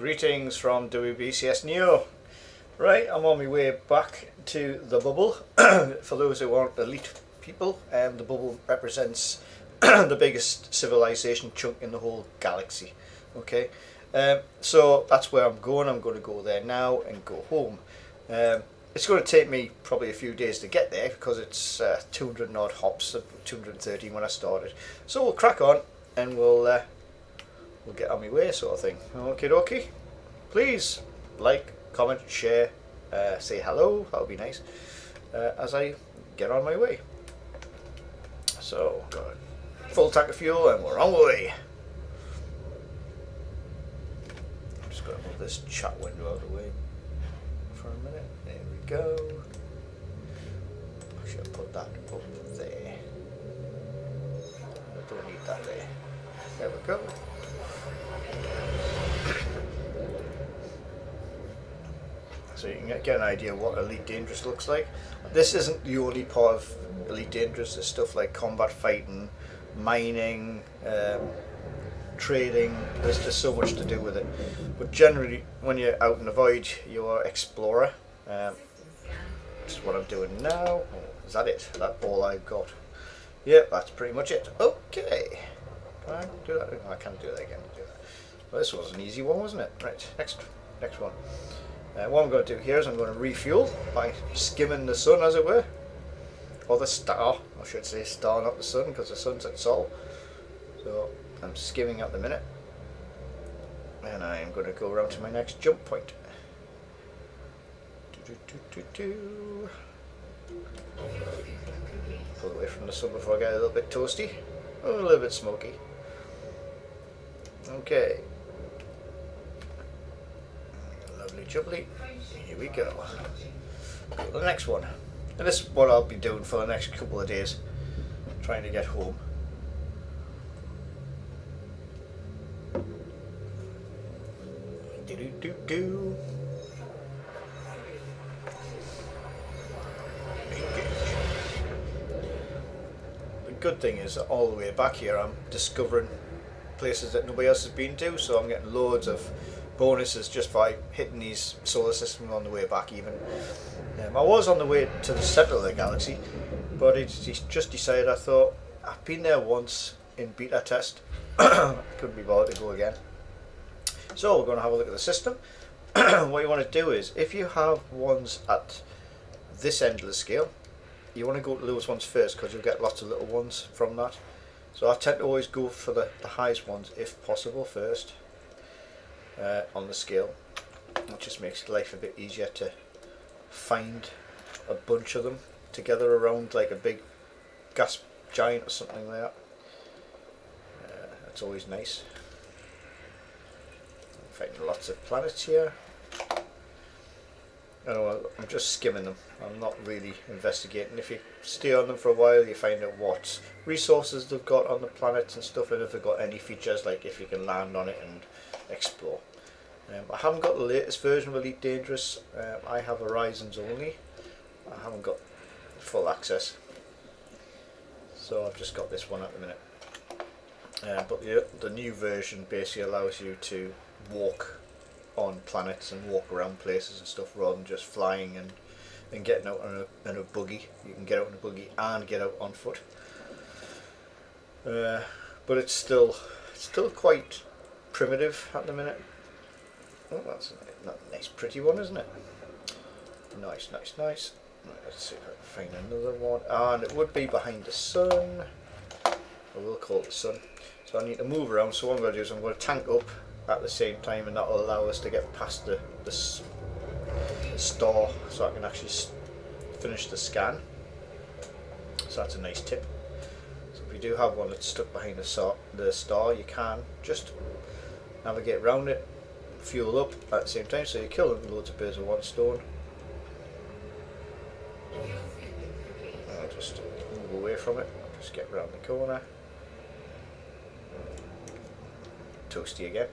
Greetings from WBCS Neo. Right, I'm on my way back to the bubble. For those who aren't elite people, the bubble represents the biggest civilization chunk in the whole galaxy. Okay, so that's where I'm going. I'm going to go there now and go home. It's going to take me probably a few days to get there because it's 200 odd hops, 213 when I started. So we'll crack on and we'll get on my way, sort of thing. Okie dokie. Please like, comment, share, say hello. That would be nice. As I get on my way. So got a full tank of fuel and we're on the way. I'm just going to move this chat window out of the way for a minute. There we go. I should put that up there. I don't need that there. There we go. So you can get an idea what Elite Dangerous looks like. This isn't the only part of Elite Dangerous. There's stuff like combat fighting, mining, trading. There's just so much to do with it. But generally, when you're out in the void, you're an explorer. This is what I'm doing now. Is that it? That's all I've got. Yep, that's pretty much it. Okay. Can I do that? No, I can't do that again. Well, this was an easy one, wasn't it? Right, next one. What I'm going to do here is I'm going to refuel by skimming the sun, as it were. Or the star, I should say star, not the sun, because the sun's at Sol. So I'm skimming at the minute. And I'm going to go around to my next jump point. Pull away from the sun before I get a little bit toasty. Oh, a little bit smoky. Okay. Lovely jubbly. Here we go. The next one. And this is what I'll be doing for the next couple of days. Trying to get home. Do-do-do-do. The good thing is that all the way back here I'm discovering places that nobody else has been to, so I'm getting loads of bonuses just by hitting these solar systems on the way back even. I was on the way to the centre of the galaxy, but it's just decided, I thought, I've been there once in beta test, couldn't be bothered to go again. So we're going to have a look at the system. What you want to do is, if you have ones at this end of the scale, you want to go to those ones first because you'll get lots of little ones from that. So I tend to always go for the highest ones if possible first on the scale. It just makes life a bit easier to find a bunch of them together around like a big gas giant or something like that. That's always nice. I'm finding lots of planets here. I know, I'm just skimming them. I'm not really investigating. If you stay on them for a while, you find out what resources they've got on the planets and stuff, and if they've got any features like if you can land on it and explore. I haven't got the latest version of Elite Dangerous. I have Horizons only. I haven't got full access, so I've just got this one at the minute. But the new version basically allows you to walk on planets and walk around places and stuff rather than just flying and getting out in a buggy. You can get out in a buggy and get out on foot. But it's still quite primitive at the minute. Oh, that's a nice pretty one, isn't it? Nice. Right, let's see if I can find another one. And it would be behind the sun. I will call it the sun. So I need to move around, so what I'm going to do is I'm going to tank up at the same time, and that will allow us to get past the star so I can actually finish the scan. So that's a nice tip. So if you do have one that's stuck behind the star, you can just navigate around it, fuel up at the same time, so you're killing loads of birds with one stone. I'll just move away from it, just get around the corner. Toasty again.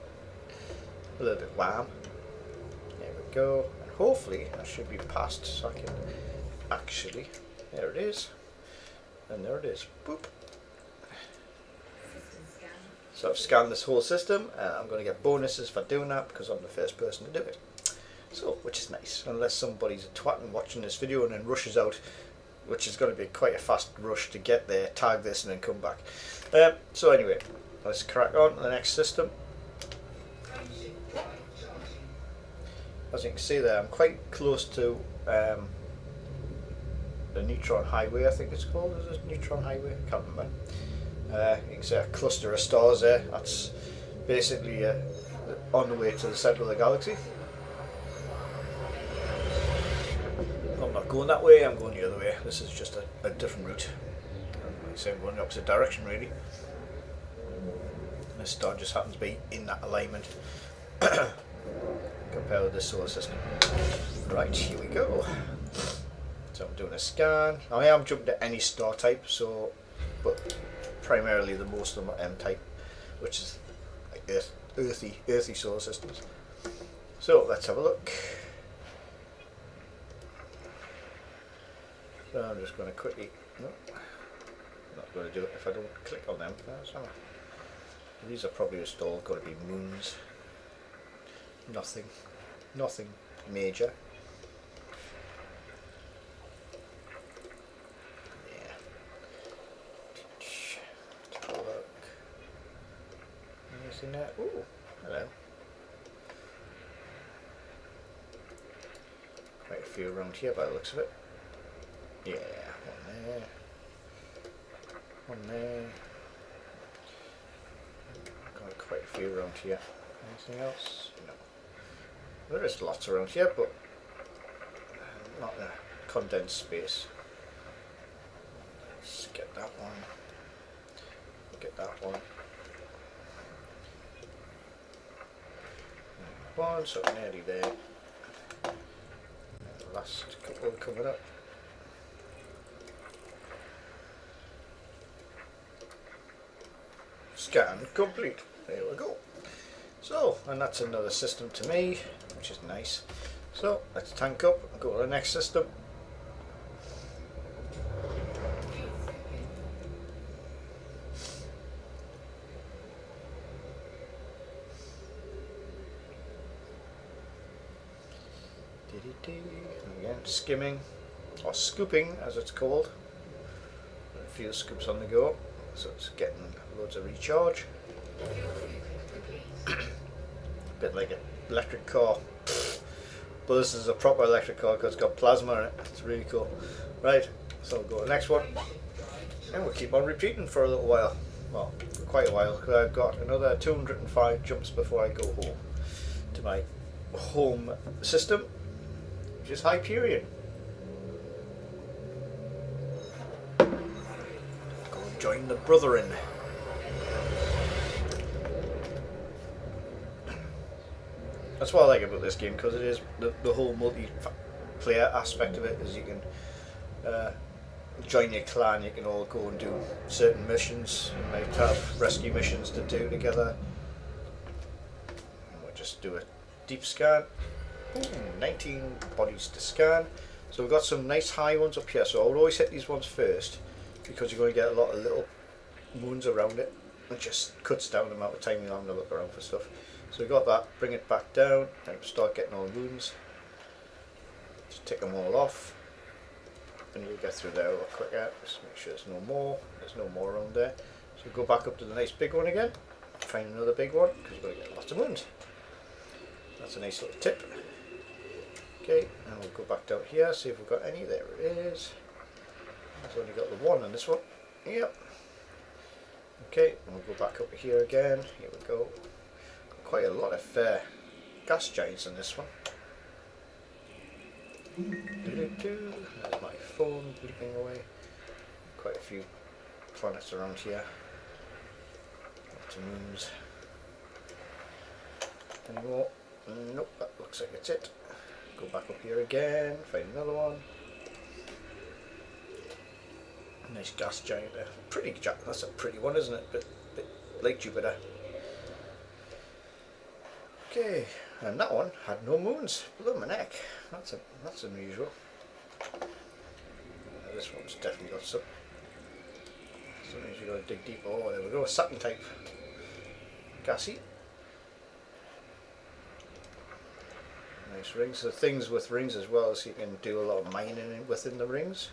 A little bit warm. There we go. And hopefully that should be past so I can actually, there it is. And there it is. Boop. So I've scanned this whole system, and I'm going to get bonuses for doing that because I'm the first person to do it. So, which is nice, unless somebody's a twat and watching this video and then rushes out, which is going to be quite a fast rush to get there, tag this and then come back. So anyway, let's crack on to the next system. As you can see there, I'm quite close to the neutron highway, I think it's called. Is it neutron highway? I can't remember. You can see a cluster of stars there. That's basically on the way to the centre of the galaxy. I'm not going that way, I'm going the other way. This is just a different route. So I'm going the opposite direction really. And this star just happens to be in that alignment compared with this solar system. Right, here we go. So I'm doing a scan. I am jumping to any star type, so but primarily the most of them are M type, which is like earthy solar systems. So let's have a look. So I'm just going to quickly, no, I'm not going to do it if I don't click on them first, am I? These are probably just all going to be moons. Nothing major. Yeah. Take a look. Anything there? Ooh, hello. Quite a few around here by the looks of it. Yeah, one there. One there. Got quite a few around here. Anything else? No. There is lots around here, but not in a condensed space. Let's get that one. Get that one. One, so nearly there. And the last couple coming up. Scan complete. There we go. So, and that's another system to me, which is nice. So, let's tank up and go to the next system. And again, skimming, or scooping as it's called. A few scoops on the go, so it's getting loads of recharge. A bit like an electric car, but this is a proper electric car because it's got plasma in it. It's really cool. Right, so we'll go to the next one, and we'll keep on repeating for a little while. Well, for quite a while, because I've got another 205 jumps before I go home to my home system, which is Hyperion. Go and join the Brethren. That's what I like about this game, because it is the whole multiplayer aspect of it is you can join your clan, you can all go and do certain missions. You might have rescue missions to do together. We'll just do a deep scan. Ooh, 19 bodies to scan. So we've got some nice high ones up here, so I would always hit these ones first because you're going to get a lot of little moons around it. It just cuts down the amount of time you're having to look around for stuff. So we've got that, bring it back down and start getting all the moons. Just tick them all off and you'll get through there a lot quicker. Just make sure there's no more around there. So go back up to the nice big one again, find another big one because you've got to get lots of moons. That's a nice little tip. Okay, and we'll go back down here, see if we've got any. There it is. I've only got the one on this one. Yep. Okay, and we'll go back up here again. Here we go. Quite a lot of gas giants on this one. There's my phone bleeping away. Quite a few planets around here. Lots of moons. Any more? Nope, that looks like it's it. Go back up here again, find another one. Nice gas giant there. That's a pretty one, isn't it? Bit like Jupiter. Okay, and that one had no moons. Below my neck. That's unusual. This one's definitely got some. Sometimes you gotta dig deep. Oh, there we go. Saturn type. gassy. Nice rings. The things with rings as well is you can do a lot of mining within the rings.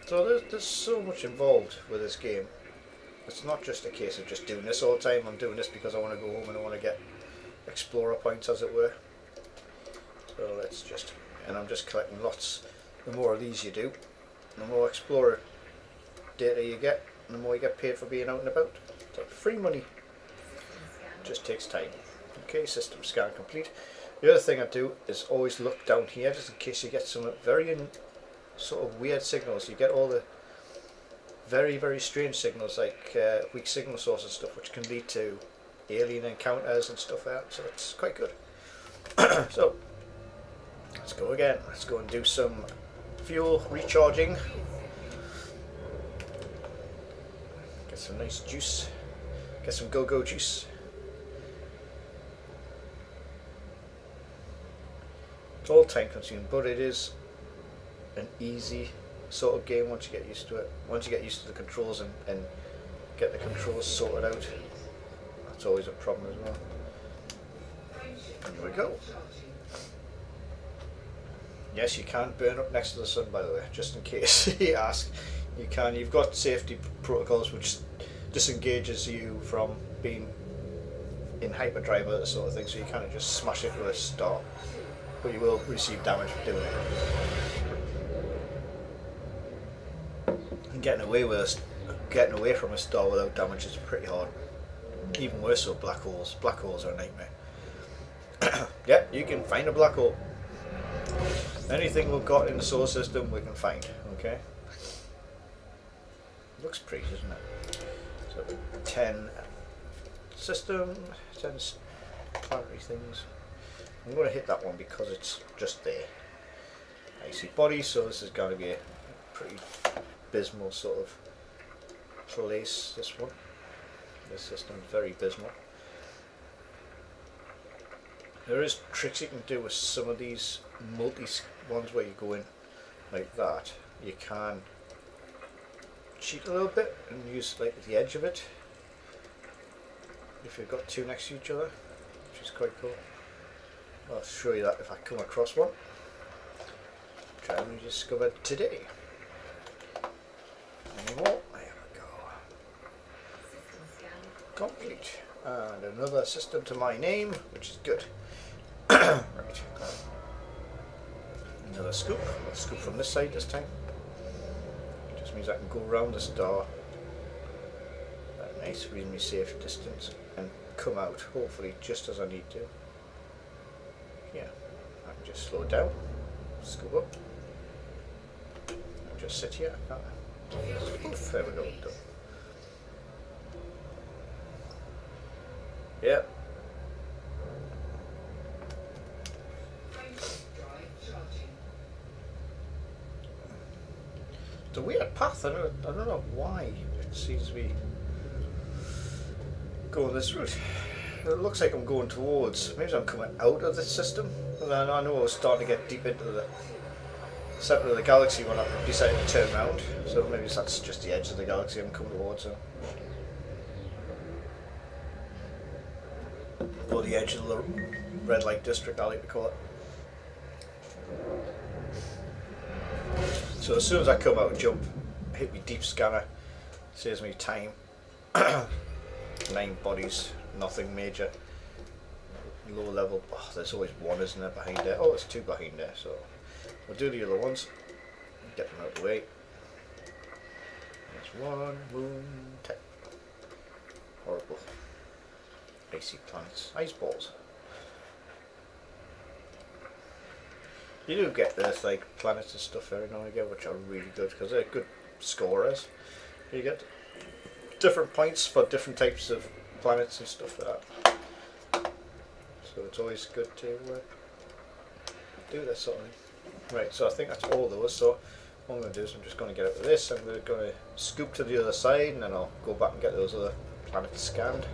So there's so much involved with this game. It's not just a case of just doing this all the time. I'm doing this because I want to go home and I want to get explorer points, as it were. So let's just, and I'm just collecting lots. The more of these you do, the more explorer data you get, and the more you get paid for being out and about. So free money just takes time. Okay, system scan complete. The other thing I do is always look down here just in case you get some very sort of weird signals. You get all the very, very strange signals like weak signal source and stuff, which can lead to alien encounters and stuff like that. So it's quite good. So let's go again. Let's go and do some fuel recharging. Get some nice juice. Get some go-go juice. It's all time consuming, but it is an easy sort of game once you get used to it. Once you get used to the controls and get the controls sorted out, that's always a problem as well. There we go. Yes, you can burn up next to the sun, by the way, just in case you ask. You can. You've got safety protocols which disengages you from being in hyperdrive or that sort of thing, so you kind of just smash it with a star, but you will receive damage for doing it. And getting away from a star without damage is pretty hard. Even worse so black holes. Black holes are a nightmare. Yep, you can find a black hole. Anything we've got in the solar system we can find, okay? Looks pretty, doesn't it? So 10 system, 10 planetary things. I'm going to hit that one because it's just there. Icy body, so this is going to be a pretty abysmal sort of place, this one. This system is very abysmal. There is tricks you can do with some of these multi ones where you go in like that. You can cheat a little bit and use like the edge of it if you've got two next to each other, which is quite cool. I'll show you that if I come across one. Try and discover today. Any more? There we go. Complete. And another system to my name, which is good. Right. Another scoop. I'll scoop from this side this time. It just means I can go around the star at a nice, reasonably safe distance and come out, hopefully, just as I need to. Yeah, I can just slow down, scoop up, and just sit here. Oof, there we go. Done. Yeah. It's a weird path. I don't know why it seems to be going this route. It looks like I'm going towards. Maybe I'm coming out of the system. And I know I was starting to get deep into the centre of the galaxy when I decided to turn around. So maybe that's just the edge of the galaxy I'm coming towards. So. Or the edge of the red light district, I like to call it. So as soon as I come out and jump, hit me deep scanner, saves me time. 9 bodies, nothing major. Low level, oh, there's always one, isn't there, behind there? Oh, there's 2 behind there, so we'll do the other ones. Get them out of the way. There's 1, moon, 10. Horrible. Icy planets, ice balls. You do get Earth-like planets and stuff every now and again, which are really good because they're good scorers. You get different points for different types of planets and stuff like that. So it's always good to do this sort of thing. Right, so I think that's all those. So what I'm going to do is I'm just going to get up to this, and we're going to scoop to the other side, and then I'll go back and get those other planets scanned.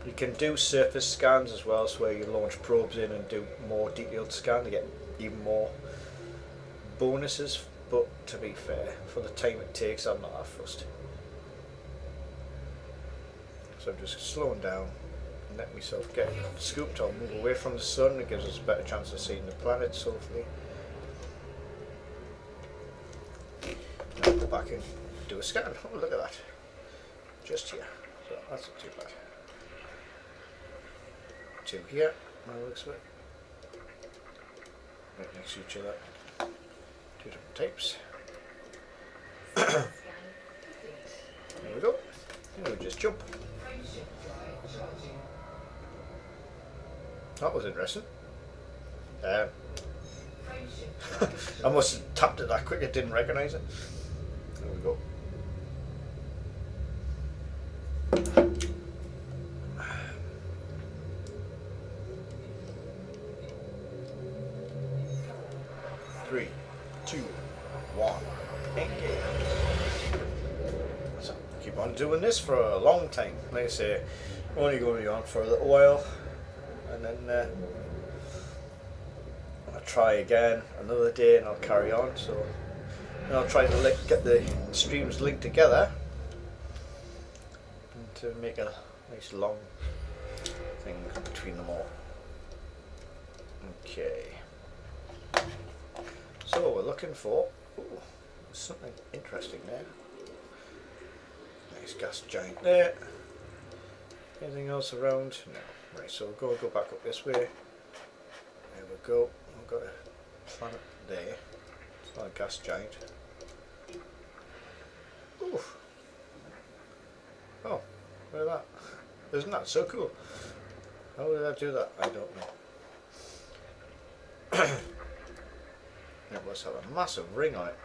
You can do surface scans as well, so where you launch probes in and do more detailed scan to get even more bonuses, but to be fair, for the time it takes, I'm not that fussed. So I'm just slowing down and letting myself get scooped. I'll move away from the sun. It gives us a better chance of seeing the planets, hopefully. Now go back and do a scan. Oh, look at that. Just here. So that's not too bad. 2 here, by the looks of it. Right next to each other. 2 different types. There we go. And we just jump. That was interesting. I must have tapped it that quick, I didn't recognise it. There we go. Three, two, one, engage. So keep on doing this for a long time. Like I say, only going to be on for a little while, and then I'll try again another day, and I'll carry on. So, and I'll try to get the streams linked together, and to make a nice long thing between them all. Okay. So what we're looking for, ooh, there's something interesting there. Nice gas giant there. Anything else around? No. Right, so we'll go back up this way. There we go. We've got a planet there. It's not a gas giant. Ooh. Oh, look at that. Isn't that so cool? How did I do that? I don't know. It must have a massive ring on it,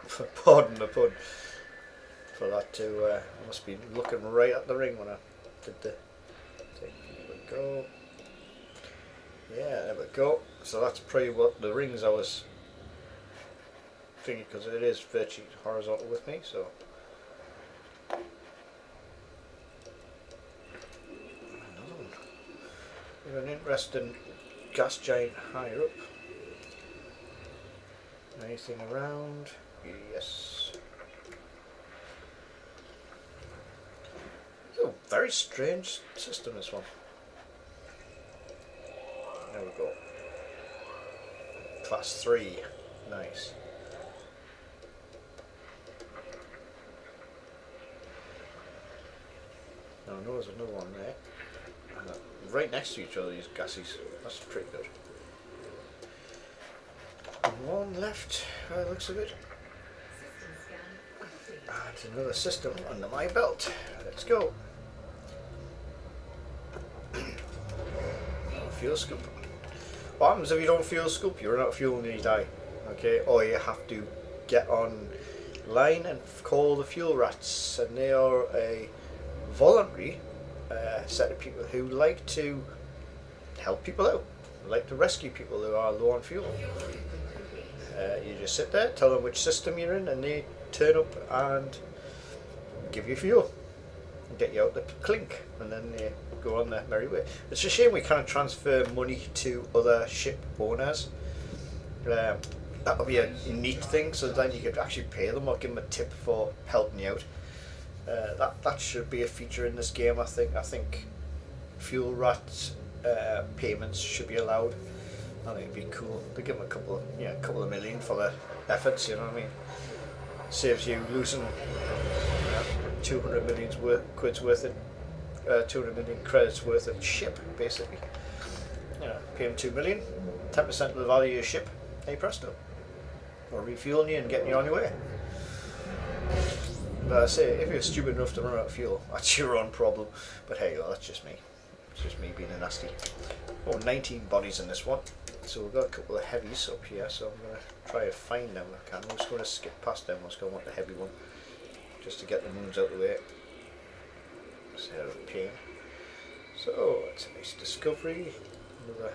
pardon the pun, for that to, I must be looking right at the ring when I did the thing. There we go. Yeah, there we go. So that's pretty what the rings I was thinking, because it is virtually horizontal with me, so. Another one. We have an interesting gas giant higher up. Anything around? Yes. It's a very strange system, this one. There we go. Class 3. Nice. Now I know there's another one there. Right next to each other, these gases. That's pretty good. One left, by the looks of it. It's another system under my belt. Let's go. Fuel scoop. What happens if you don't fuel scoop? You run out of fuel and you die. Okay, or you have to get on line and call the fuel rats, and they are a voluntary set of people who like to help people out, like to rescue people who are low on fuel. You just sit there, tell them which system you're in, and they turn up and give you fuel and get you out the clink, and then they go on their merry way. It's a shame we can't transfer money to other ship owners. That would be a neat thing, so then you could actually pay them or give them a tip for helping you out. That should be a feature in this game. I think fuel rat payments should be allowed. I think it'd be cool to give them a couple of million for their efforts. You know what I mean? Saves you losing 200 million quid's worth of 200 million credits worth of ship, basically. You know, pay them 2 million, 10% of the value of your ship. Hey presto, or refueling you and getting you on your way. But I say, if you're stupid enough to run out of fuel, that's your own problem. But hey, well, that's just me. It's just me being a nasty. Oh, 19 bodies in this one. So we've got a couple of heavies up here, so I'm going to try to find them. I'm just going to skip past them. I'm just going to want the heavy one, just to get the moons out of the way. Instead of pain. So, it's a nice discovery. Another.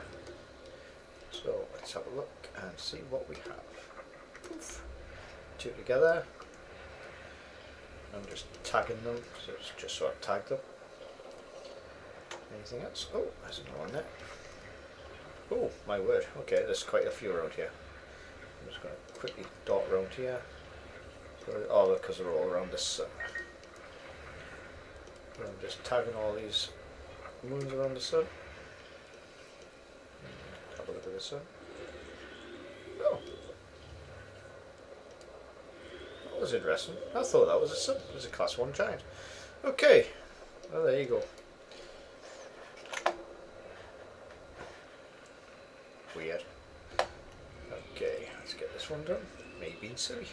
So, let's have a look and see what we have. Poof. 2 together. I'm just tagging them, so it's just so I've tagged them. Anything else? Oh, there's another one there. Oh, my word. Okay, there's quite a few around here. I'm just going to quickly dart around here. So, oh, because they're all around this. And I'm just tagging all these moons around the sun. Have a look at the sun. Oh, that was interesting. I thought that was a sun. It was a class 1 giant. Okay, well there you go. Weird. Okay, let's get this one done. Me being silly.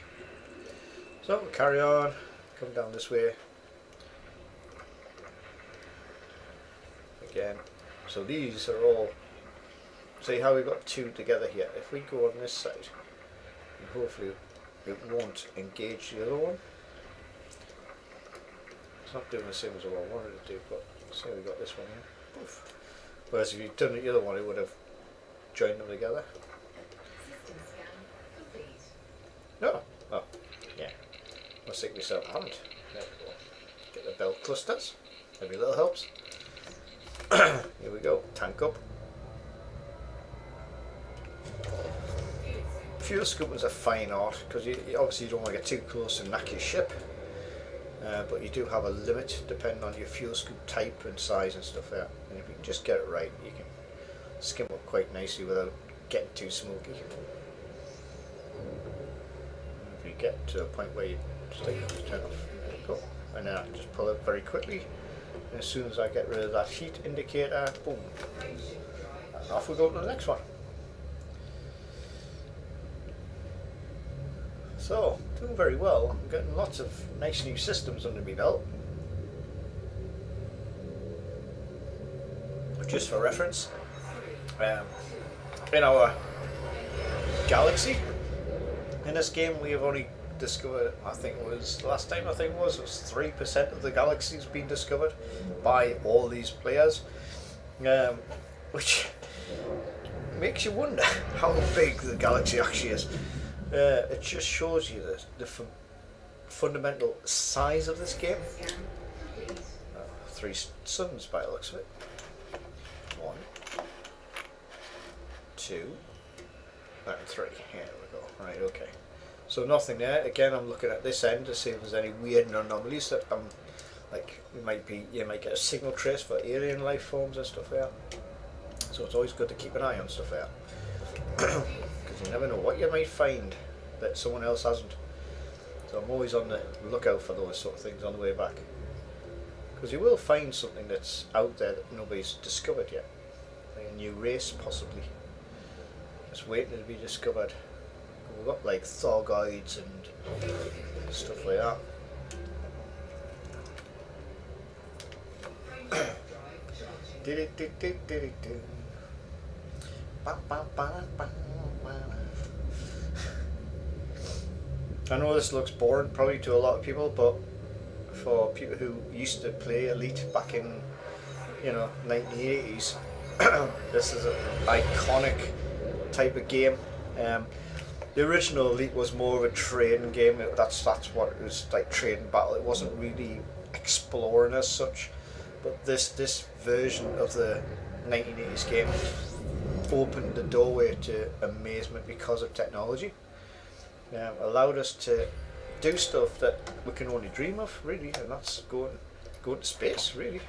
So we'll carry on, come down this way. Again, so these are all, see how we got 2 together here. If we go on this side, and hopefully it won't engage the other one. It's not doing the same as what I wanted it to do, but see we got this one here. Poof. Whereas if you'd done the other one, it would have joined them together. No. Oh, yeah. I was thinking myself, I haven't. There we go. Get the belt clusters. Every little helps. Here we go. Tank up. Fuel scoopers are fine art because you obviously you don't want to get too close and knock your ship. But you do have a limit depending on your fuel scoop type and size and stuff there. And if you can just get it right, you can skim up quite nicely without getting too smoky. If you get to a point where you just take it, turn off, there you go. And then I can just pull it very quickly. And as soon as I get rid of that heat indicator, boom. And off we go to the next one. So, doing very well. I'm getting lots of nice new systems under my belt. Just for reference, in our galaxy, in this game we have only discovered, I think it was, last time I think it was 3% of the galaxy's been discovered by all these players, which makes you wonder how big the galaxy actually is. It just shows you the fundamental size of this game. 3 suns by the looks of it. 1, 2, and 3. Here we go. Right, okay. So nothing there. Again, I'm looking at this end to see if there's any weird anomalies that like you might get a signal trace for alien life forms and stuff like that. So it's always good to keep an eye on stuff like that. You never know what you might find that someone else hasn't. So I'm always on the lookout for those sort of things on the way back. Because you will find something that's out there that nobody's discovered yet. Like a new race possibly. Just waiting to be discovered. We've got like Thorgoids and stuff like that. I know this looks boring probably to a lot of people, but for people who used to play Elite back in 1980s, this is an iconic type of game. The original Elite was more of a trading game. That's what it was, like trading battle. It wasn't really exploring as such. But this version of the 1980s game opened the doorway to amazement because of technology. Allowed us to do stuff that we can only dream of, really, and that's going to space, really.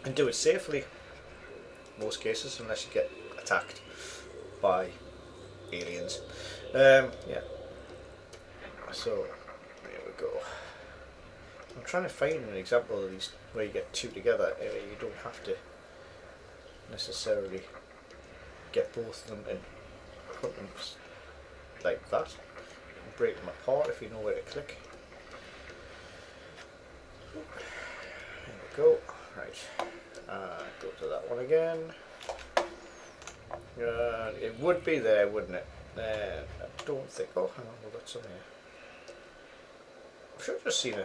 And do it safely. Most cases, unless you get attacked by aliens. Yeah. So there we go. I'm trying to find an example of these where you get 2 together. You don't have to necessarily get both of them and put them like that. Break them apart if you know where to click. There we go. Right. Go to that one again. It would be there, wouldn't it? I don't think. Oh, hang on, we've got some here. I should have just seen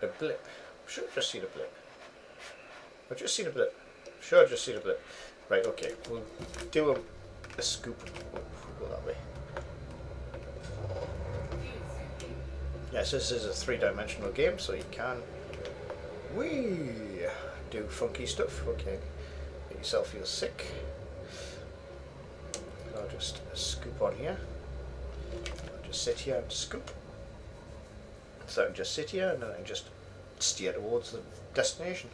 a blip. I should have just seen a blip. I've just seen a blip. Sure, I've just seen a blip. Right, okay. We'll do a scoop. Oh, we'll go that way. Yes, this is a 3-dimensional game, so you can do funky stuff. Okay, make yourself feel sick. I'll just scoop on here. I'll just sit here and scoop. So I can just sit here and then I can just steer towards the destination.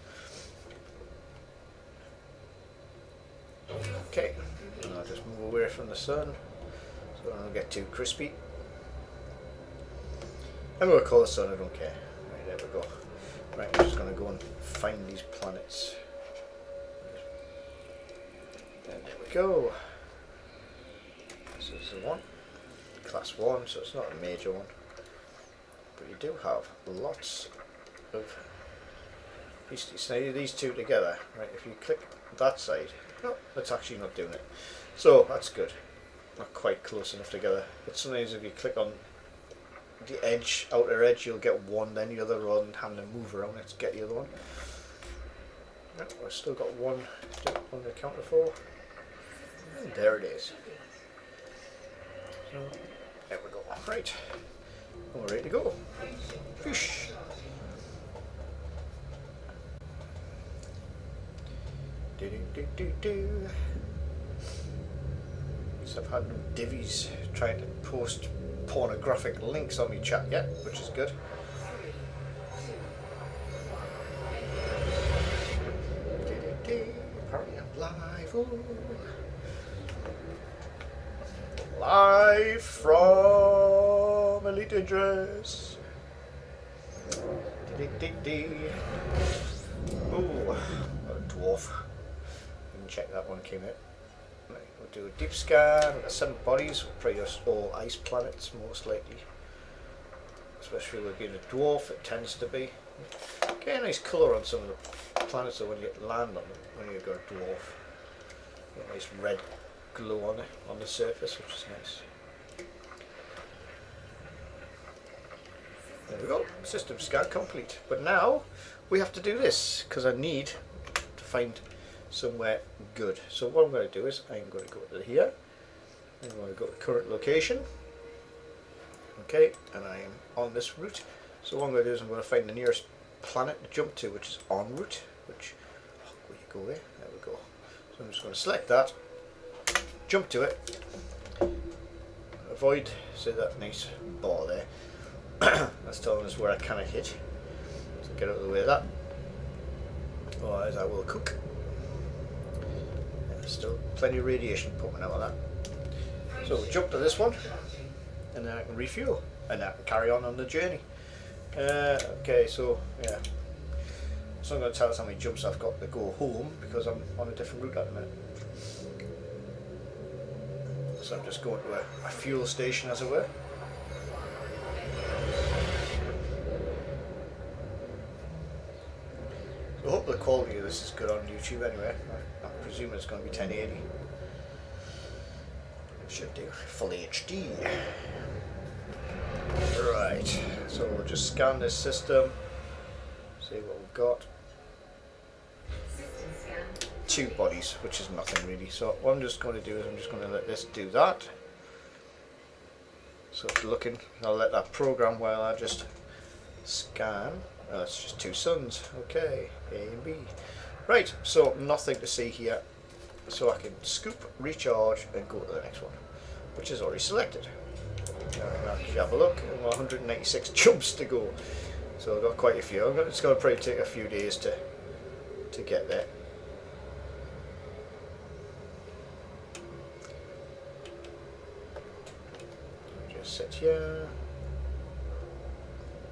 Okay, and I'll just move away from the sun so I don't get too crispy. I'm going to call the sun, I don't care. Right, there we go. Right, I'm just going to go and find these planets. And there we go. So this is one, class 1, so it's not a major one. But you do have lots of beasties. Now these two together, right, if you click that side, no, that's actually not doing it. So that's good. Not quite close enough together. But sometimes if you click on the edge, outer edge, you'll get one, then the other, rather than having to move around it to get the other one. Yep, I've still got one on the counter for. And there it is. So there we go. Right. We're ready to go. Fish. Do do do do do. So I've had no divvies trying to post pornographic links on my chat yet, which is good. Apparently I'm live. Ooh. Live from Elite Dangerous. Ooh, a dwarf. Didn't check that one came out. Right, we'll do a deep scan. We've got 7 bodies, probably just all ice planets most likely. Especially with being a dwarf, it tends to be. Get a nice colour on some of the planets though when you land on them, when you go a dwarf. Get a nice red glow on it, on the surface, which is nice. There we go, system scan complete. But now we have to do this because I need to find somewhere good. So what I'm going to do is I'm going to go to here. I'm going to go to current location. Okay, and I am on this route. So what I'm going to do is I'm going to find the nearest planet to jump to, which is en route. Which, oh, where you go there? There we go. So I'm just going to select that, jump to it, avoid, see that nice bar there. That's telling us where I cannot hit. So get out of the way of that. Otherwise I will cook. There's still plenty of radiation pumping out of that. So we'll jump to this one, and then I can refuel, and I can carry on the journey. Okay, so yeah. So I'm going to tell us how many jumps I've got to go home because I'm on a different route at the minute. So I'm just going to a fuel station, as it were. I hope the quality of this is good on YouTube anyway. I presume it's going to be 1080. It should do. Full HD. Right, so we'll just scan this system, see what we've got. 2 bodies, which is nothing really. So what I'm just going to do is I'm just going to let this do that. So it's looking, I'll let that program while I just scan. Oh, it's just 2 suns. Okay, A and B. Right, so nothing to see here. So I can scoop, recharge, and go to the next one, which is already selected. Now actually have a look. I've got 196 jumps to go. So I've got quite a few. It's going to probably take a few days to get there. Just sit here.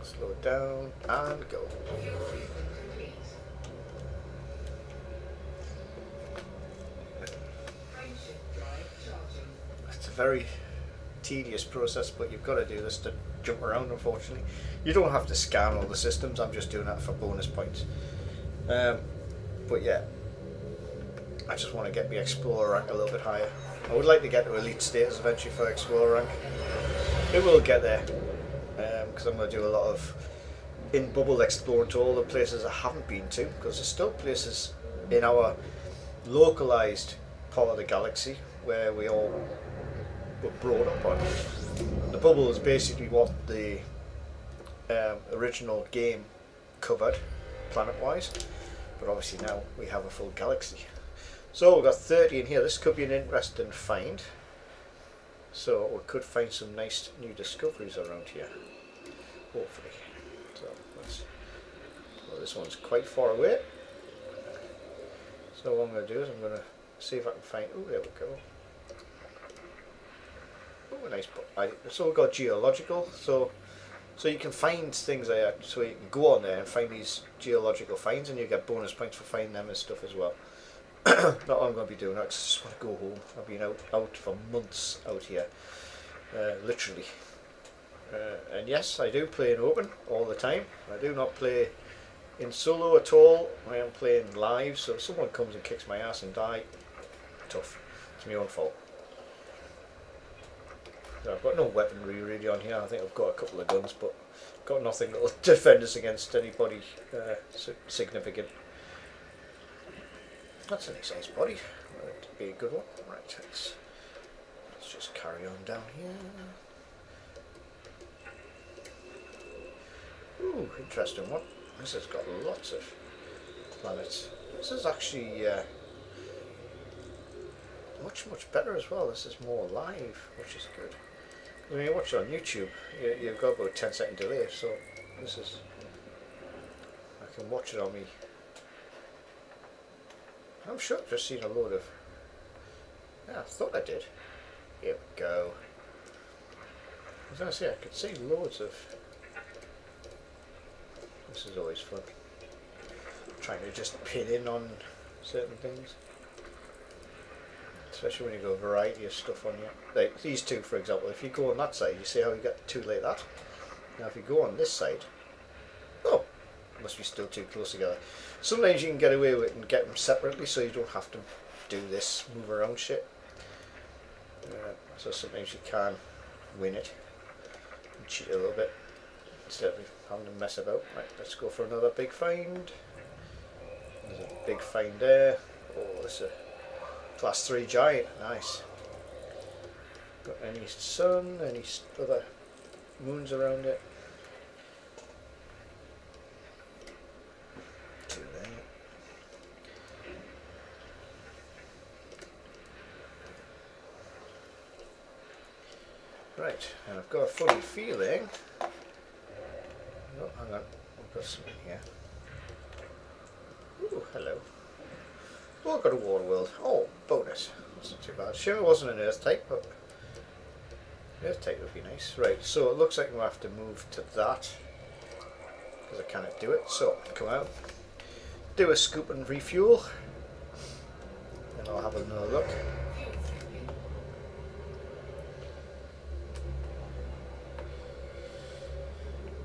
Slow it down and go. It's a very tedious process, but you've got to do this to jump around. Unfortunately, you don't have to scan all the systems. I'm just doing that for bonus points. But yeah, I just want to get my Explorer rank a little bit higher. I would like to get to Elite status eventually for Explorer rank. It will get there. Because I'm going to do a lot of in-bubble exploring to all the places I haven't been to, because there's still places in our localized part of the galaxy where we all were brought up on. The bubble is basically what the original game covered planet-wise, but obviously now we have a full galaxy. So we've got 30 in here. This could be an interesting find. So we could find some nice new discoveries around here. Hopefully. So well, this one's quite far away. So what I'm going to do is I'm going to see if I can find. Oh, there we go. Oh, nice. So we've got geological. So you can find things there. So you can go on there and find these geological finds, and you get bonus points for finding them and stuff as well. Not what I'm going to be doing. I just want to go home. I've been out for months out here, literally. And yes, I do play in open all the time. I do not play in solo at all. I am playing live, so if someone comes and kicks my ass and die, tough. It's my own fault. So I've got no weaponry really on here. I think I've got a couple of guns, but got nothing that will defend us against anybody significant. That's a nice body. That'd be a good one. Right, let's just carry on down here. Ooh, interesting one. This has got lots of planets. This is actually much better as well. This is more live, which is good. When you watch it on YouTube, you've got about 10-second delay, so this is, I can watch it on me. I'm sure I've just seen a load of, yeah, I thought I did. Here we go. I was going to say, I could see loads of, this is always fun. Trying to just pin in on certain things. Especially when you got a variety of stuff on you. Like these two, for example, if you go on that side, you see how you get two like that? Now if you go on this side, oh, must be still too close together. Sometimes you can get away with it and get them separately so you don't have to do this move around shit. So sometimes you can win it and cheat a little bit instead of having to mess about. Right, let's go for another big find. There's a big find there. Oh, there's a Class 3 giant, nice. Got any sun, any other moons around it? Two there. Right, and I've got a funny feeling. Oh, hang on, I've got something here. Ooh, hello. Oh, I've got a water world. Oh, bonus. That's not too bad. Shame it wasn't an earth type, but earth type would be nice. Right, so it looks like we'll have to move to that because I cannot do it. So come out, do a scoop and refuel, and I'll have another look.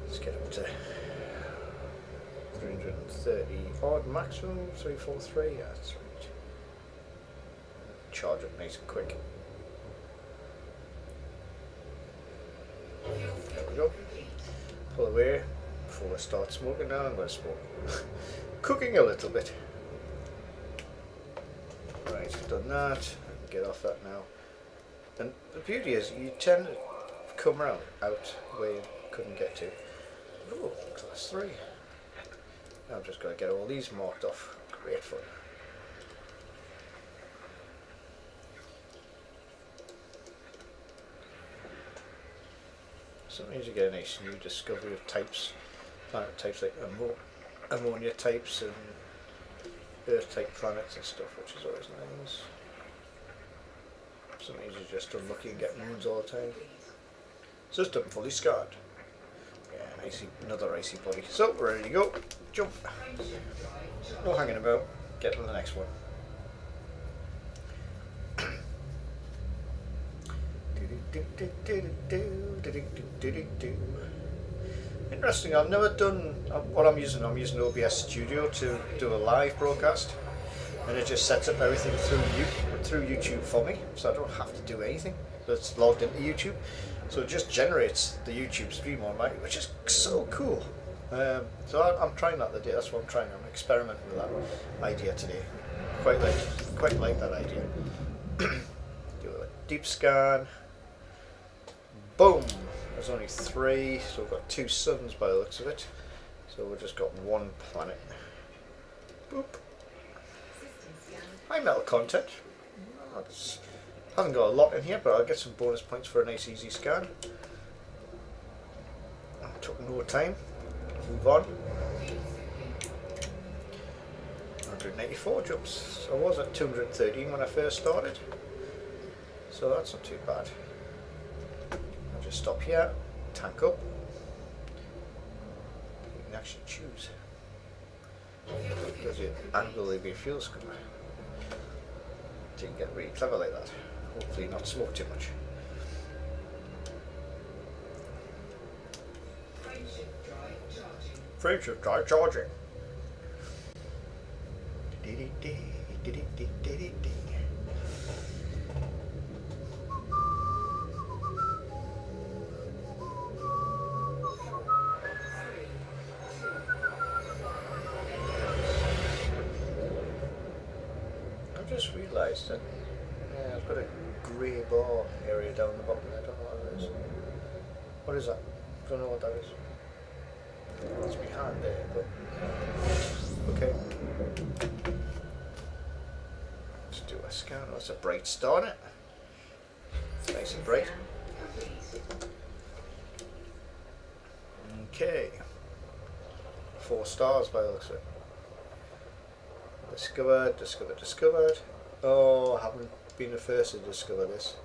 Let's get up to 330 odd maximum, 343, yeah, that's right. Charge up nice and quick. There we go. Pull away before I start smoking now. I'm going to smoke. Cooking a little bit. Right, I've done that. I can get off that now. And the beauty is you tend to come around out where you couldn't get to. Oh, class 3. I'm just going to get all these marked off. Great fun. Sometimes you get a nice new discovery of types, planet types like ammonia types and Earth type planets and stuff, which is always nice. Sometimes you're just unlucky and get moons all the time. System fully scarred. Yeah, icy, another icy body. So we're ready to go. Jump. No hanging about. Get to the next one. Interesting. I've never done what I'm using. I'm using OBS Studio to do a live broadcast, and it just sets up everything through YouTube for me, so I don't have to do anything. So it's logged into YouTube, so it just generates the YouTube stream on my, which is so cool. So I'm trying that today. That's what I'm trying. I'm experimenting with that idea today. Quite like that idea. Do a deep scan. Boom! There's only 3, so we've got 2 suns by the looks of it. So we've just got 1 planet. Boop. High metal content. Hasn't got a lot in here, but I'll get some bonus points for a nice easy scan. Took no time. move on. 194 jumps. So I was at 213 when I first started. So that's not too bad. I'll just stop here, tank up. You can actually choose. Because your angle of your fuel scummer. So you can get really clever like that. Hopefully not smoke too much. Frameshift drive charging. I've just realised that I've got a grey bar area down the bottom there. I don't know what that is. What is that? I don't know what that is. It's behind there, but okay. Let's do a scan. Oh, that's a bright star, isn't it? It's nice and bright. Okay. 4 stars by the looks of it. Discovered, discovered, discovered. Oh, I haven't been the first to discover this.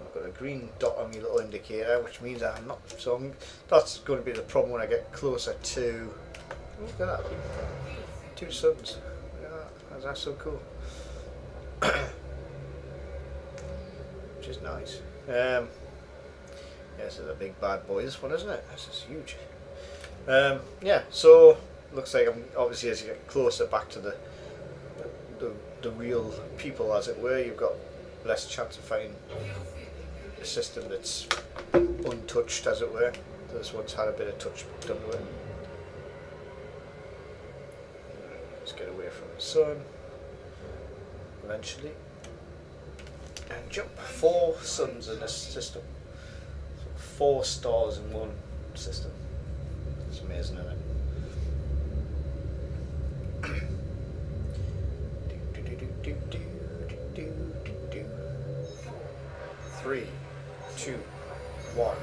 I've got a green dot on my little indicator, which means I'm not. So that's going to be the problem when I get closer to. Look at that, 2 suns. Look at that. That's so cool. Which is nice. Yeah, this is a big bad boy. This one, isn't it? This is huge. Yeah. So looks like I'm obviously as you get closer back to the real people, as it were, you've got less chance of finding a system that's untouched, as it were. This one's had a bit of touch done to it. Let's get away from the sun eventually and jump. 4 suns in this system, so 4 stars in one system. It's amazing, isn't it? 3, 2, 1.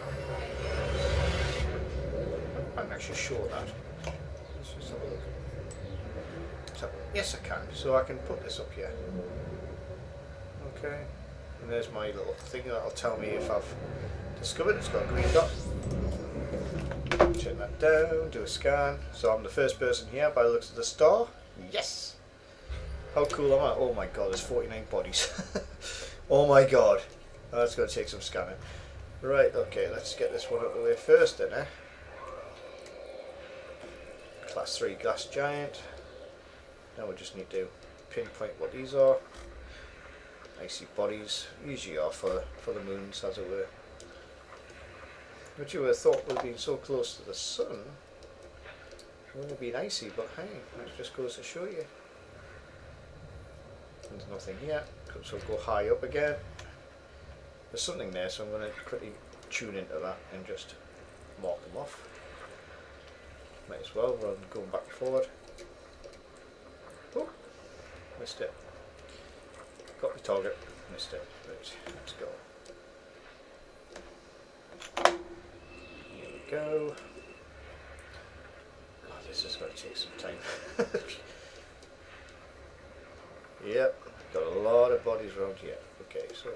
I can actually show that. Let's just have a look. So, yes, I can. So I can put this up here. Okay. And there's my little thing that'll tell me if I've discovered. It's got a green dot. Turn that down, do a scan. So I'm the first person here by the looks of the star. Yes! How cool am I? Oh my god, there's 49 bodies. Oh my god. That's going to take some scanning. Right, okay, let's get this one out of the way first then, eh? Class 3 glass giant. Now we just need to pinpoint what these are. Icy bodies, usually are for the moons, as it were. Which you would have thought would have been so close to the sun, it wouldn't have been icy, but hey, that just goes to show you. There's nothing here, so we'll go high up again. There's something there, so I'm going to quickly tune into that and just mark them off. Might as well, rather than going back and forward. Oh, missed it. Got the target, missed it. Right, let's go. Here we go. God, this is going to take some time. Yep, got a lot of bodies around here. Okay, so you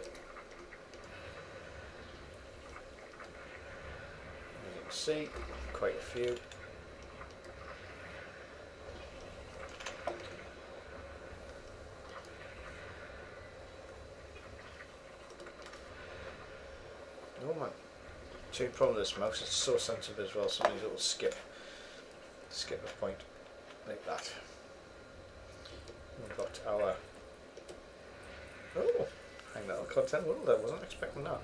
can see quite a few. Oh man, the problem with this mouse, it's so sensitive as well. Sometimes it will skip a point like that. We've got our hang that on content world. I wasn't expecting that.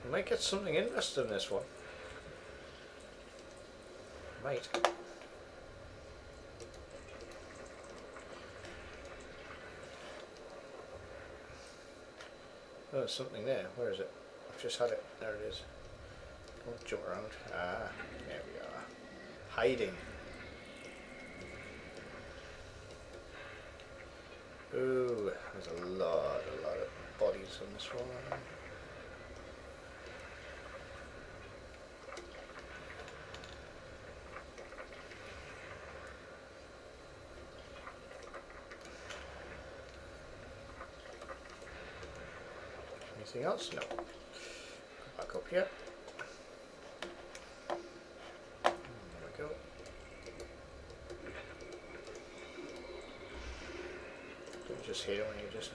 We might get something interesting in this one. Might. Oh, there's something there. Where is it? I've just had it. There it is. Don't jump around. Ah, there we are. Hiding. Ooh, there's a lot of bodies on this one. Anything else? No. Back up here. There we go. Don't just hit it when you just...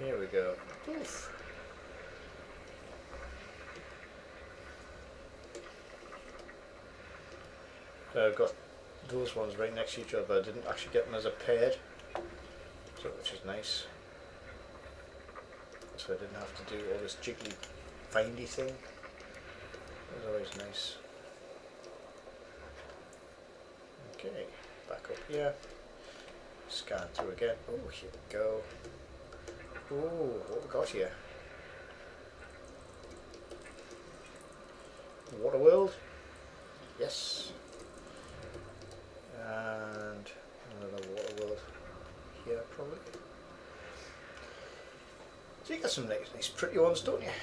Here we go. Oof. So I've got those ones right next to each other, but I didn't actually get them as a paired, so which is nice. So I didn't have to do all this jiggly findy thing. It was always nice. Okay, back up here. Scan through again. Oh, here we go. Oh, what we got here? Water world. Yes. And another water world here probably. So you got some nice pretty ones, don't you?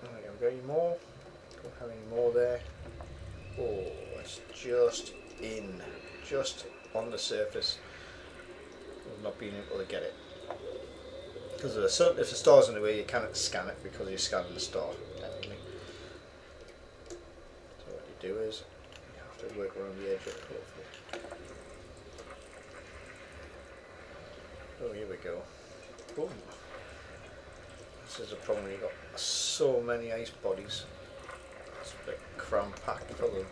There we go. Any more? Don't have any more there. Oh, it's just on the surface. I've not been able to get it. Because if the star's in the way, you cannot scan it because you're scanning the star, definitely. So what you do is, you have to work around the edge of it, hopefully. Oh, here we go. Boom. This is a problem, you've got so many ice bodies. It's like cram-packed full of them.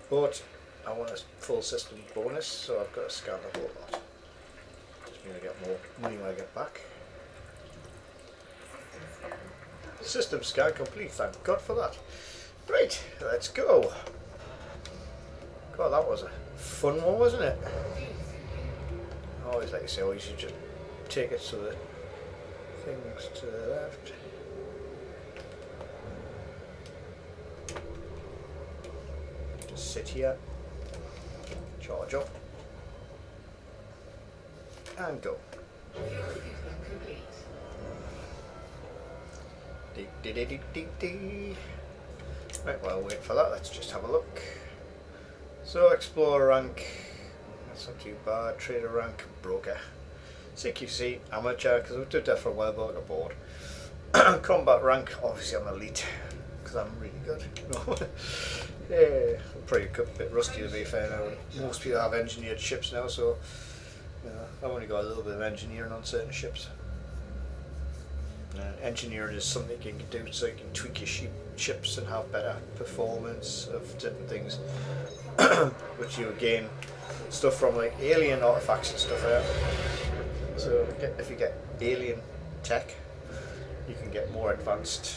But I want a full system bonus, so I've got to scan the whole lot. Just means I get more money when I get back. System scan complete, thank God for that. Right, let's go. God, that was a fun one, wasn't it? I always like to say, oh, you should just take it to the things to the left. Just sit here. Charge up and go. Right, while I wait for that, let's just have a look. So, Explorer rank, that's not too bad. Trader rank, Broker. CQC, Amateur, because we did that for a while, but I got bored. Combat rank, obviously I'm Elite, because I'm really good. Yeah, I'm probably a bit rusty to be fair now. Most people have engineered ships now, so you know, I've only got a little bit of engineering on certain ships. Engineering is something you can do so you can tweak your ships and have better performance of different things, which you gain stuff from like alien artifacts and stuff like that. So if you get alien tech, you can get more advanced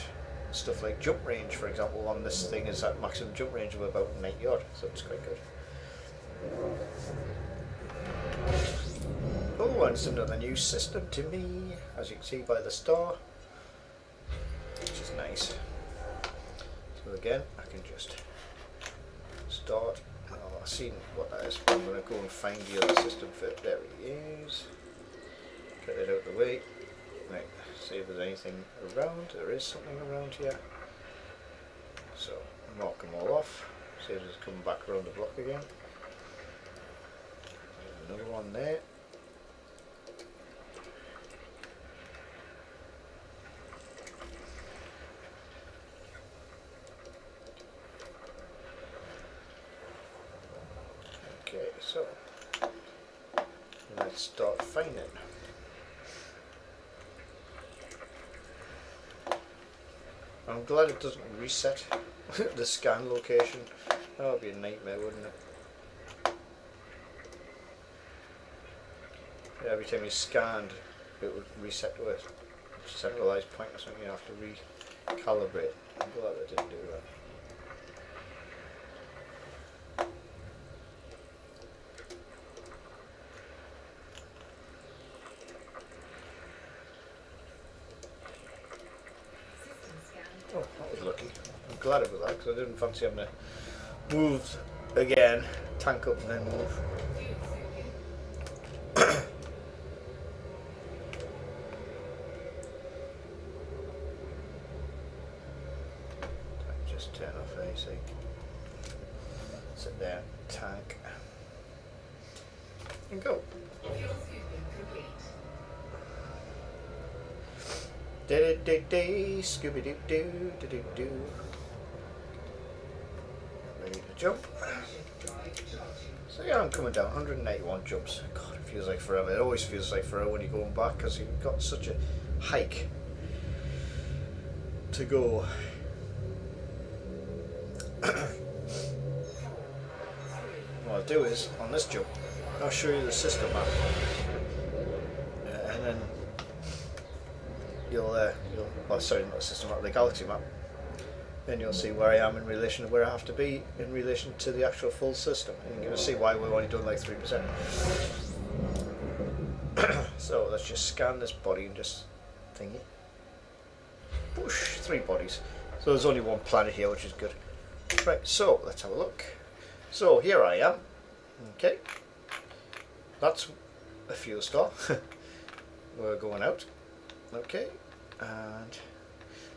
stuff like jump range, for example. On this thing is at maximum jump range of about 90 odd, so it's quite good. Oh, and it's another new system to me, as you can see by the star, which is nice. So again, I can just start. Oh, I've seen what that is. I'm going to go and find the other system for it. There he is. Get it out of the way. Right, see if there's anything around. There is something around here. So mark them all off. See if it's coming back around the block again. There's another one there. Okay, so let's start finding. I'm glad it doesn't reset the scan location. That would be a nightmare, wouldn't it? Yeah, every time you scanned, it would reset to a centralized point or something. You have to recalibrate. I'm glad it didn't do that. Oh, that was lucky. I'm glad about that because I didn't fancy having to move again, tank up and then move. and go. Scooby doo doo doo doo doo. Ready to jump. So yeah, I'm coming down 181 jumps. God, it feels like forever. It always feels like forever when you're going back because you've got such a hike to go. What I'll do is, on this jump, I'll show you the system map, and then you'll well, sorry, not the system map, the galaxy map. Then you'll see where I am in relation to where I have to be in relation to the actual full system, and you're going to see why we're only doing like 3%. So let's just scan this body and just thingy. Push 3 bodies. So there's only 1 planet here, which is good. Right, so let's have a look. So here I am. Okay, that's a fuel star. We're going out. Okay, and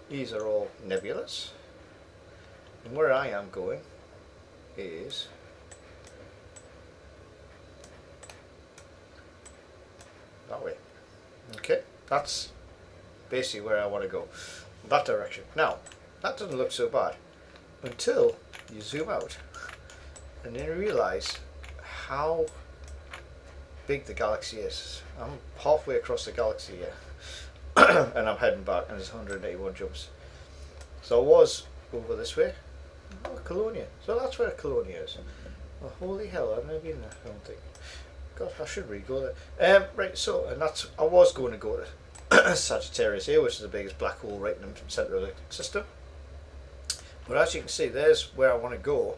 these are all nebulas. And where I am going is that way. Okay, that's basically where I want to go, that direction. Now, that doesn't look so bad until you zoom out and then you realise how big the galaxy is. I'm halfway across the galaxy here and I'm heading back, and there's 181 jumps. So I was over this way. Oh, Colonia. So that's where Colonia is. Oh, holy hell, I've never been there, I don't think. God, I should really go there. Right, so, and that's, I was going to go to Sagittarius here, which is the biggest black hole right in the centre of the system. But as you can see, there's where I want to go.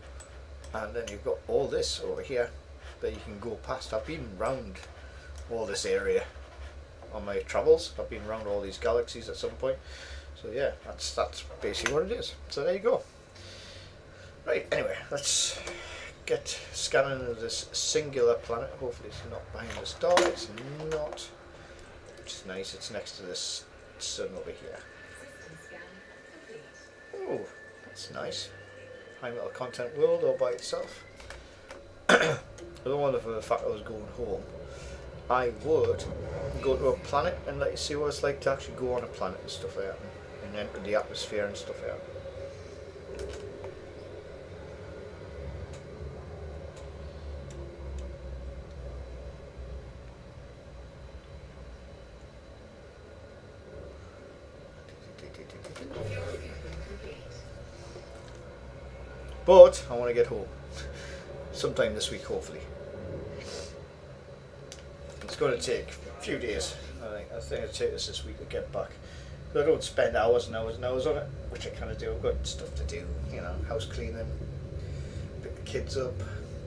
And then you've got all this over here that you can go past. I've been round all this area on my travels. I've been around all these galaxies at some point. So yeah, that's basically what it is. So there you go. Right, anyway, let's get scanning of this singular planet. Hopefully it's not behind the star. It's not. Which is nice. It's next to this sun over here. Oh, that's nice. High metal content world all by itself. I don't wonder for the fact I was going home, I would go to a planet and let you see what it's like to actually go on a planet and stuff like that, and enter the atmosphere and stuff like that. But I want to get home sometime this week, hopefully. It's going to take a few days. I think it'll take us this week to get back. But I don't spend hours and hours and hours on it, which I kind of do. I've got stuff to do, you know, house cleaning, pick the kids up.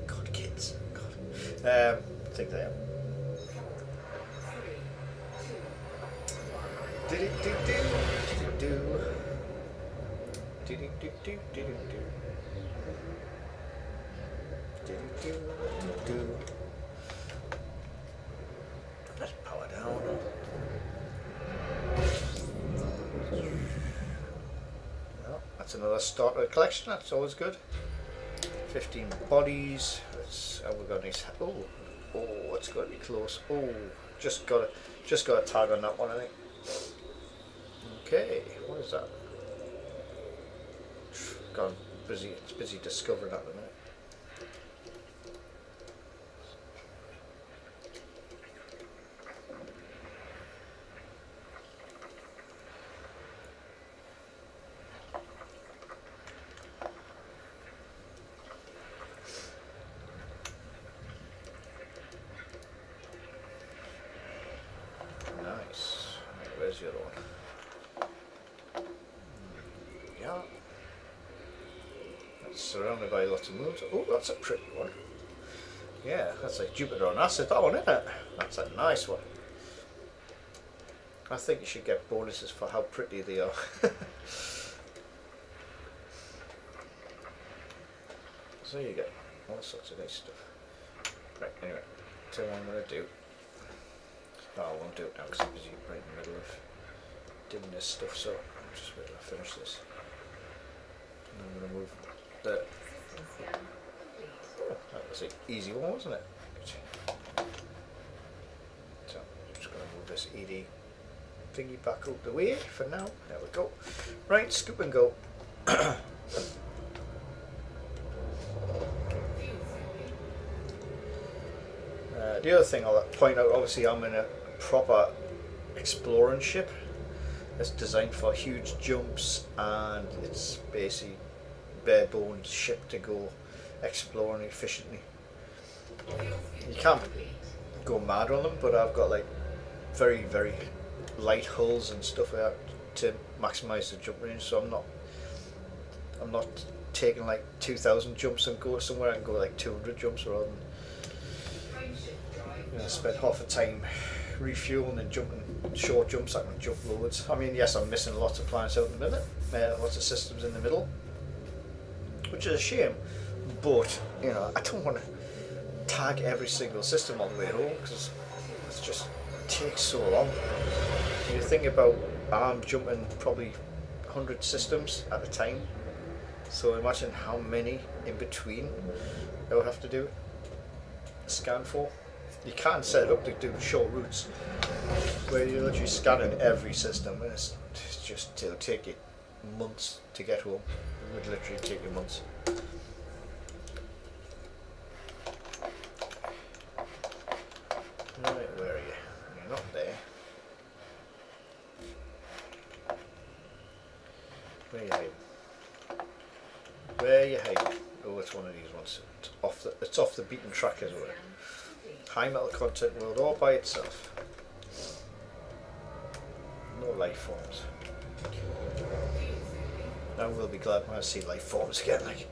God, kids. God. Things like that. Let's power down. Well, that's another start of the collection. That's always good. 15 bodies. We've got nice. Oh, it's got to be close. Oh, just got a tag on that one, I think. Okay, what is that? Gone busy. It's busy discovering that at the minute. Nice. Right, where's the other one? Yeah. That's surrounded by lots of moons. Oh, that's a pretty one. Yeah, that's like Jupiter on acid, that one, isn't it? That's a nice one. I think you should get bonuses for how pretty they are. So you get all sorts of nice stuff. Right, anyway, so what I'm going to do. No, I won't do it now because I'm busy right in the middle of doing this stuff, so I'll just wait till I finish this. And I'm going to move the... Oh, that was an easy one, wasn't it? this ED thingy back out the way for now. There we go. Right, scoop and go. The other thing I'll point out, obviously I'm in a proper exploring ship. It's designed for huge jumps, and it's basically bare bones ship to go exploring efficiently. You can't go mad on them, but I've got like very light hulls and stuff like that to maximise the jump range. So I'm not taking like 2,000 jumps and go somewhere. I can go like 200 jumps rather than spend half the time refueling and jumping short jumps. I can jump loads. I mean, yes, I'm missing lots of planets out in the middle, lots of systems in the middle, which is a shame. But you know, I don't want to tag every single system on the way home because it just takes so long. You think about, I'm jumping probably 100 systems at a time, so imagine how many in between I would have to do scan for. You can't set it up to do short routes where you're literally scanning every system, and it'll take you months to get home. It would literally take you months. Right, where are you? You're not there. Where are you hiding? Where are you hiding? Oh, it's one of these ones. It's off the beaten track as well. High metal content world all by itself. No life forms. I will be glad when I see life forms again. Like,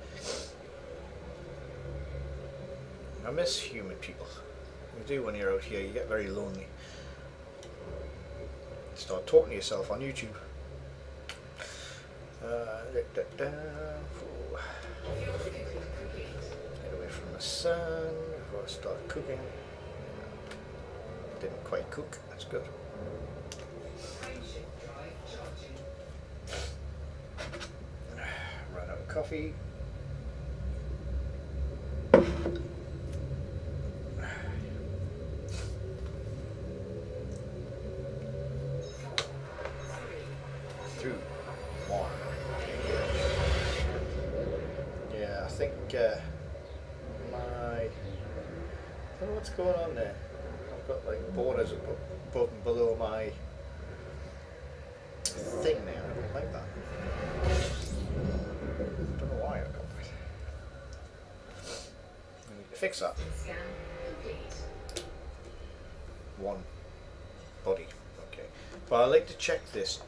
I miss human people. You do when you're out here. You get very lonely. Start talking to yourself on YouTube. Get away from the sun before I start cooking. Didn't quite cook. That's good. Run out of coffee. Through one. Yeah, I think I don't know what's going on there. I've got like borders above and below my thing now. I don't like that. I don't know why I've got that. I need to fix that. One body. Okay. But I like to check this.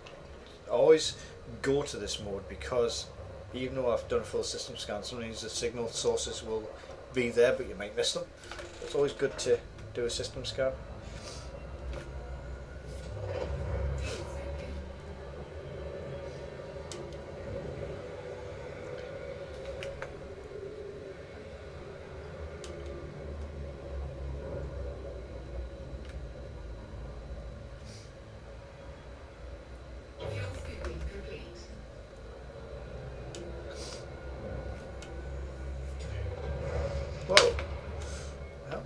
I always go to this mode because even though I've done a full system scan, sometimes the signal sources will be there, but you might miss them. It's always good to do a system scan. Whoa. Well,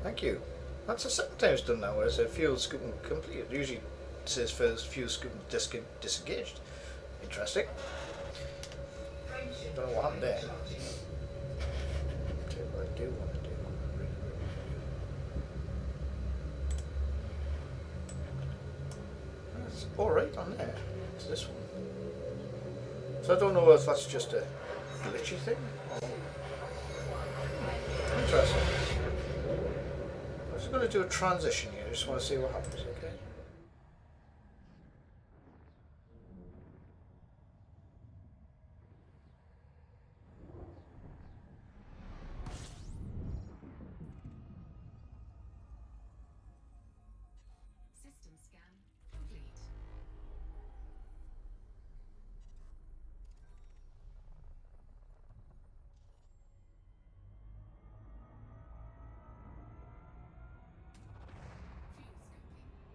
thank you. That's the second time it's done now, where it says fuel scooping complete. It usually says first fuel scooping disengaged. Interesting. Don't know what happened there. Tell you what I do want to do. That's alright on there. It's this one. So I don't know if that's just a glitchy thing. Interesting. I'm just going to do a transition here. I just want to see what happens, okay? System scan complete. Fuel scooping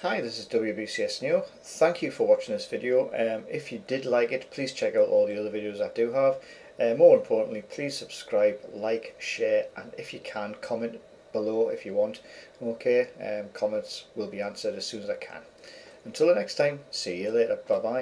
Hi, this is WBCS Neo. Thank you for watching this video. If you did like it, please check out all the other videos I do have. More importantly, please subscribe, like, share, and if you can, comment below if you want. Okay, comments will be answered as soon as I can. Until the next time, see you later. Bye bye.